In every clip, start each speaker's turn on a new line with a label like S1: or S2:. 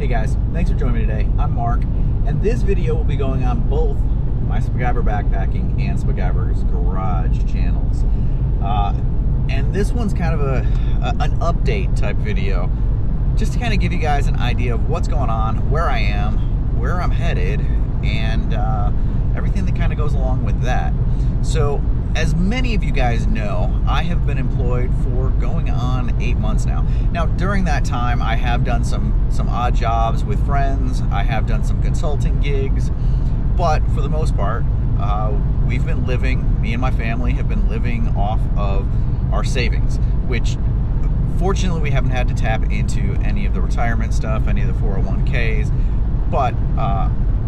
S1: Hey guys, thanks for joining me today. I'm Mark, and this video will be going on both my Spiguyver Backpacking and Spiguyver's Garage channels. And this one's kind of an update type video, just to kind of give you guys an idea of what's going on, where I am, where I'm headed, and everything that kind of goes along with that. So, as many of you guys know, I have been employed for going on 8 months now. Now, during that time, I have done some odd jobs with friends. I have done some consulting gigs, but for the most part, we've been living, me and my family have been living off of our savings, which fortunately we haven't had to tap into any of the retirement stuff, any of the 401ks, but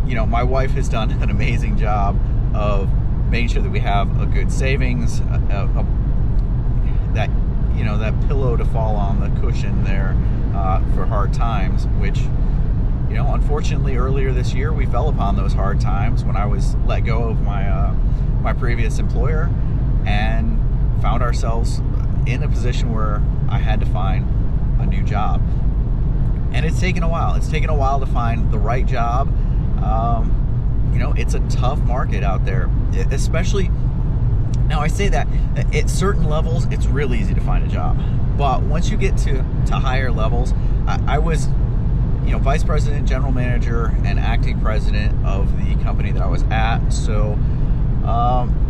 S1: you know, my wife has done an amazing job of making sure that we have a good savings, that, you know, that pillow to fall on, the cushion there for hard times, which, you know, unfortunately earlier this year we fell upon those hard times when I was let go of my previous employer and found ourselves in a position where I had to find a new job. And it's taken a while. It's taken a while to find the right job. You know, it's a tough market out there, especially, now I say that, at certain levels, it's really easy to find a job. But once you get to higher levels, I was, you know, vice president, general manager, and acting president of the company that I was at. So,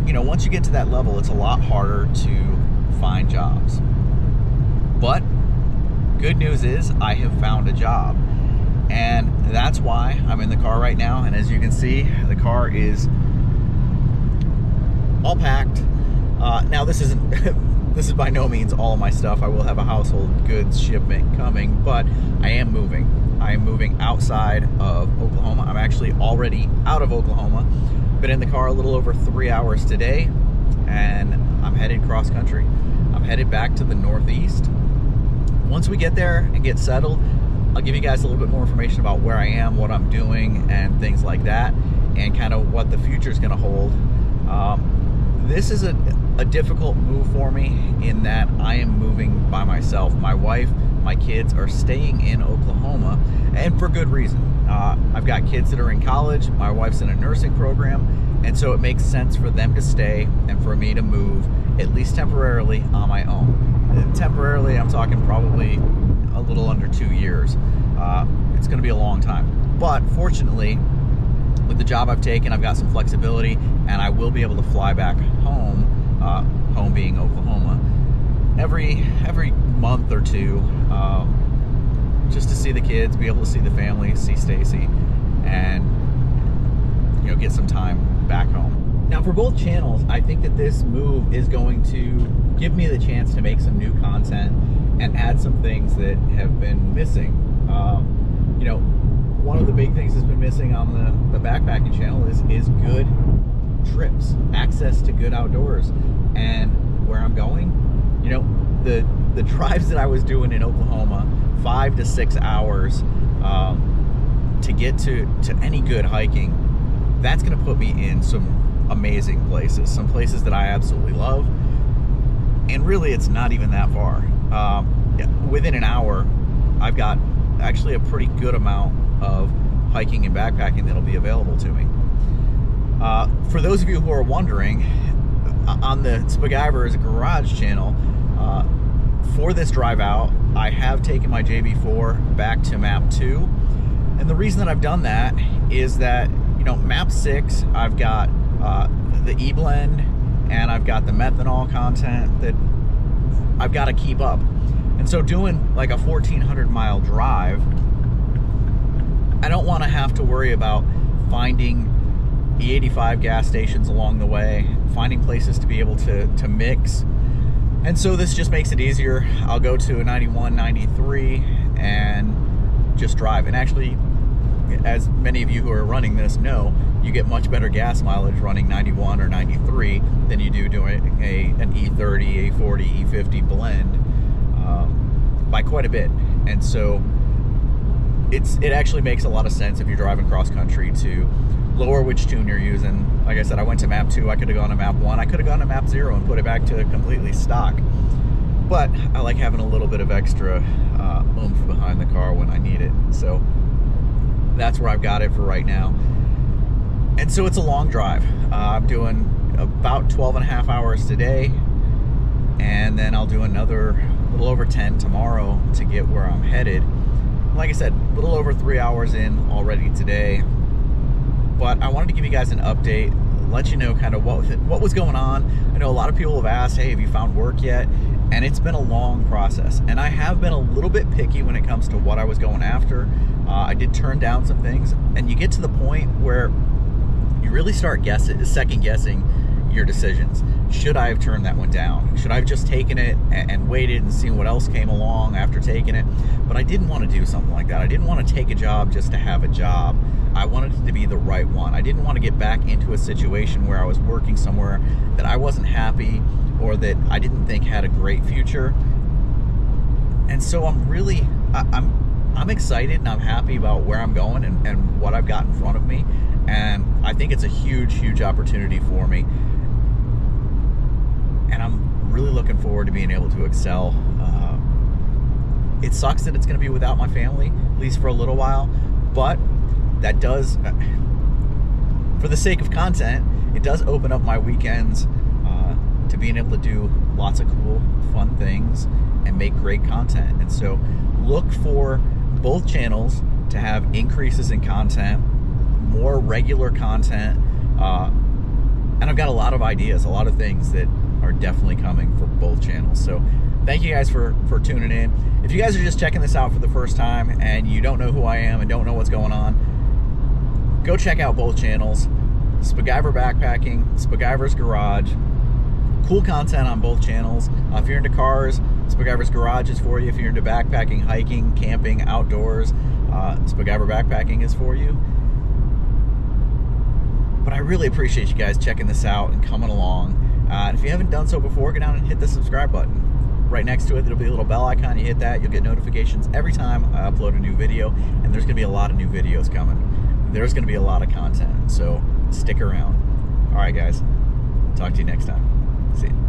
S1: you know, once you get to that level, it's a lot harder to find jobs. But good news is I have found a job. And that's why I'm in the car right now. And as you can see, the car is all packed. Now this isn't this is by no means all of my stuff. I will have a household goods shipment coming, but I am moving. I am moving outside of Oklahoma. I'm actually already out of Oklahoma. Been in the car a little over 3 hours today, and I'm headed cross country. I'm headed back to the Northeast. Once we get there and get settled, I'll give you guys a little bit more information about where I am, what I'm doing, and things like that, and kind of what the future is going to hold. This is a difficult move for me in that I am moving by myself. My wife, my kids are staying in Oklahoma, and for good reason. I've got kids that are in college, my wife's in a nursing program, and so it makes sense for them to stay and for me to move, at least temporarily, on my own. Temporarily, I'm talking probably a little under 2 years. It's going to be a long time. But fortunately, with the job I've taken, I've got some flexibility, and I will be able to fly back home, home being Oklahoma, every month or two, just to see the kids, be able to see the family, see Stacy, and, you know, get some time back home. Now, for both channels, I think that this move is going to give me the chance to make some new content and add some things that have been missing. You know, one of the big things that's been missing on the backpacking channel is good trips, access to good outdoors. And where I'm going, you know, the drives that I was doing in Oklahoma, 5 to 6 hours to get to any good hiking, that's going to put me in some amazing places, some places that I absolutely love. And really, it's not even that far. Within an hour, I've got actually a pretty good amount of hiking and backpacking that'll be available to me. For those of you who are wondering, on the Spiguyver's Garage channel, for this drive out, I have taken my JB4 back to map 2. And the reason that I've done that is that, you know, map 6, I've got the E-blend, and I've got the methanol content that I've got to keep up. And so doing like a 1,400 mile drive, I don't want to have to worry about finding E85 gas stations along the way, finding places to be able to mix. And so this just makes it easier. I'll go to a 91, 93 and just drive. And actually, as many of you who are running this know, you get much better gas mileage running 91 or 93 than you do doing an E30, A40, E50 blend by quite a bit. And so it actually makes a lot of sense if you're driving cross country to lower which tune you're using. Like I said, I went to map 2, I could have gone to map 1, I could have gone to map 0 and put it back to completely stock. But I like having a little bit of extra oomph behind the car when I need it. So That's where I've got it for right now. And so it's a long drive. I'm doing about 12 and a half hours today, and then I'll do another little over 10 tomorrow to get where I'm headed. Like I said, a little over 3 hours in already today. But I wanted to give you guys an update, let you know kind of what was going on. I know a lot of people have asked, hey, have you found work yet? And it's been a long process. And I have been a little bit picky when it comes to what I was going after. I did turn down some things, and you get to the point where you really start second guessing your decisions. Should I have turned that one down? Should I have just taken it and waited and seen what else came along after taking it? But I didn't want to do something like that. I didn't want to take a job just to have a job. I wanted it to be the right one. I didn't want to get back into a situation where I was working somewhere that I wasn't happy or that I didn't think had a great future. And so I'm excited and I'm happy about where I'm going and what I've got in front of me. And I think it's a huge, huge opportunity for me. And I'm really looking forward to being able to excel. It sucks that it's going to be without my family, at least for a little while. But that does, for the sake of content, it does open up my weekends to being able to do lots of cool, fun things and make great content. And so look for both channels to have increases in content, more regular content, and I've got a lot of ideas, a lot of things that are definitely coming for both channels. So thank you guys for tuning in. If you guys are just checking this out for the first time and you don't know who I am and don't know what's going on, go check out both channels. Spiguyver Backpacking, Spiguyver's Garage. Cool content on both channels. If you're into cars, Spiguyver's Garage is for you. If you're into backpacking, hiking, camping, outdoors, Spiguyver Backpacking is for you. But I really appreciate you guys checking this out and coming along. And if you haven't done so before, go down and hit the subscribe button. Right next to it, there'll be a little bell icon. You hit that, you'll get notifications every time I upload a new video. And there's going to be a lot of new videos coming. There's going to be a lot of content. So stick around. All right, guys. Talk to you next time. See you.